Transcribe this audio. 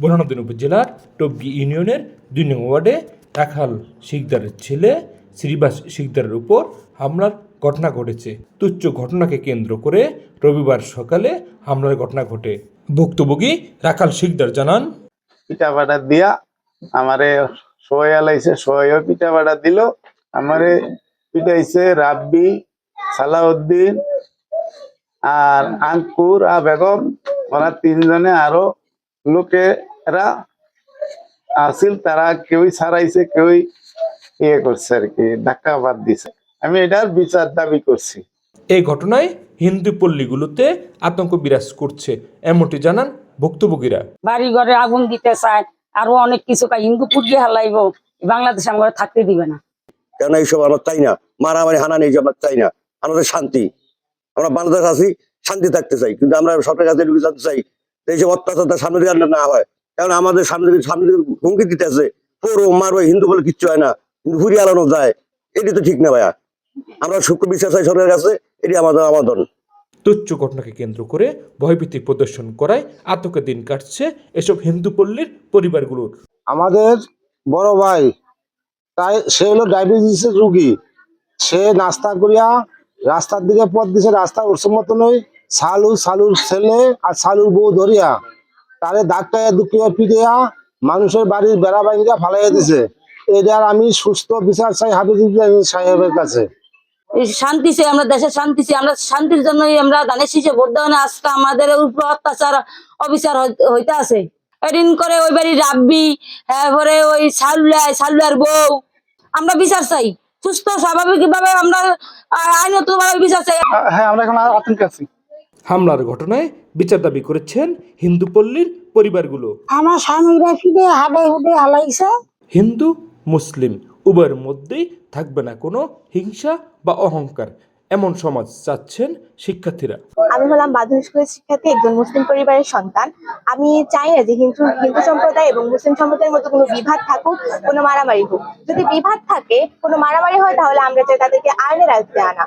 বুরহানুদ্দিন উপজেলার টবগী ইউনিয়নের ২ নং ওয়ার্ডে রাখাল শিকদারের ছেলে শ্রীবাস শিকদারের উপর হামলার ঘটনা ঘটেছে। তুচ্ছ ঘটনাকে কেন্দ্র করে রবিবার সকালে হামলার ঘটনা ঘটে। ভুক্তভোগী রাখাল শিকদার জানান, পিঠা পাটা দিয়া আমারে সোয়া লাইছে, সোয়া পিঠা পাটা দিল। আমারে পিটাইছে রাব্বি, সালাউদ্দিন আর আঙ্কুর আর বেগম, ওরা 3 জনে আরো লোকেরা আসিল। তারা কেউই ছাড়াইছে, কেউই ইয়ে করছে আর কি, ধাক্কা বাদ দিছে। আমি এটার বিচার দাবি করছি। এই ঘটনায় হিন্দু পল্লীগুলোতে আতঙ্ক বিরাজ করছে এমনটি জানান ভুক্তভোগীরা। বাড়ি ঘরে আগুন দিতে চায়, আরো অনেক কিছু হিন্দু পুড়িয়ে হালাইব, বাংলাদেশ আমরা থাকতে দিবে না। কেন এইসব আমরা চাই না, মারামারি হানানি এইসব আমরা চাই না। আমাদের শান্তি, আমরা বাংলাদেশ আছি, শান্তি থাকতে চাই, কিন্তু আমরা সরকারের কাছে এটুকু জানতে চাই এইসব অত্যাচার সামনে দিকে না হয়। কারণ আমাদের সামনে হুমকি দিতে আছে, পড়ো মারো, হিন্দু বলে কিচ্ছু হয় না, কিন্তু ঘুরিয়ে আলানো যায়, এটি তো ঠিক না ভাইয়া। আমরা শুক্র বিশ্বাস চাই সরকারের কাছে, এটি আমাদের আমাদন। তুচ্ছ ঘটনাকে কেন্দ্র করে ভয়ভীতি প্রদর্শন করায় আতঙ্কে দিন কাটছে এসব হিন্দু পল্লীর পরিবারগুলোর। আমাদের বড় ভাই, তাই সে হলো ডায়াবেটিসের রুগী। সে নাস্তা করিয়া রাস্তার দিকে পথ দিছে, রাস্তা উৎসব মতনই সালুর ছেলে আর সালুর বউ ধরিয়া তারে ডাক্তার দুঃখিয়া পিটিয়া মানুষের বাড়ির বেড়া বাইরা ফালাইয়া দিছে। এটার আমি সুস্থ বিচার চাই হাফিজুল্লাহ সাহেবের কাছে। শান্তি চাই, আমরা দেশের শান্তি চাই, আমরা শান্তির জন্যই আমরা ধানের শীষে ভোট দেওয়া না। আজকে আমাদের উপর অত্যাচার অবিচার হইতে আছে। এদিন করে ওই বাড়ির রাব্বি, তারপরে ওই সালুয়ার বউ, আমরা বিচার চাই সুস্থ স্বাভাবিক ভাবে, আমরা আইনত ভাবে বিচার চাই। হ্যাঁ, আমরা এখন আতঙ্কে আছি। হামলার ঘটনায় বিচার দাবি করেছেন হিন্দু পল্লীর পরিবারগুলো। আমার স্বামীরা ফিরে হাডে হুডে হালাইছে। হিন্দু মুসলিম উভয়ের মধ্যেই থাকবে না কোনো হিংসা বা অহংকার, এমন সমাজ চাচ্ছেন শিক্ষার্থীরা। আমি হলাম মাধ্যমিক স্কুলের শিক্ষার্থী, একজন মুসলিম পরিবারের সন্তান। আমি চাই না যে হিন্দু সম্প্রদায় এবং মুসলিম সম্প্রদায়ের মধ্যে কোনো বিভাদ থাকুক, কোনো মারামারি হোক। যদি বিভাদ থাকে, কোনো মারামারি হয়, তাহলে আমরা চাই তাদেরকে আইনের আওতায় আনা।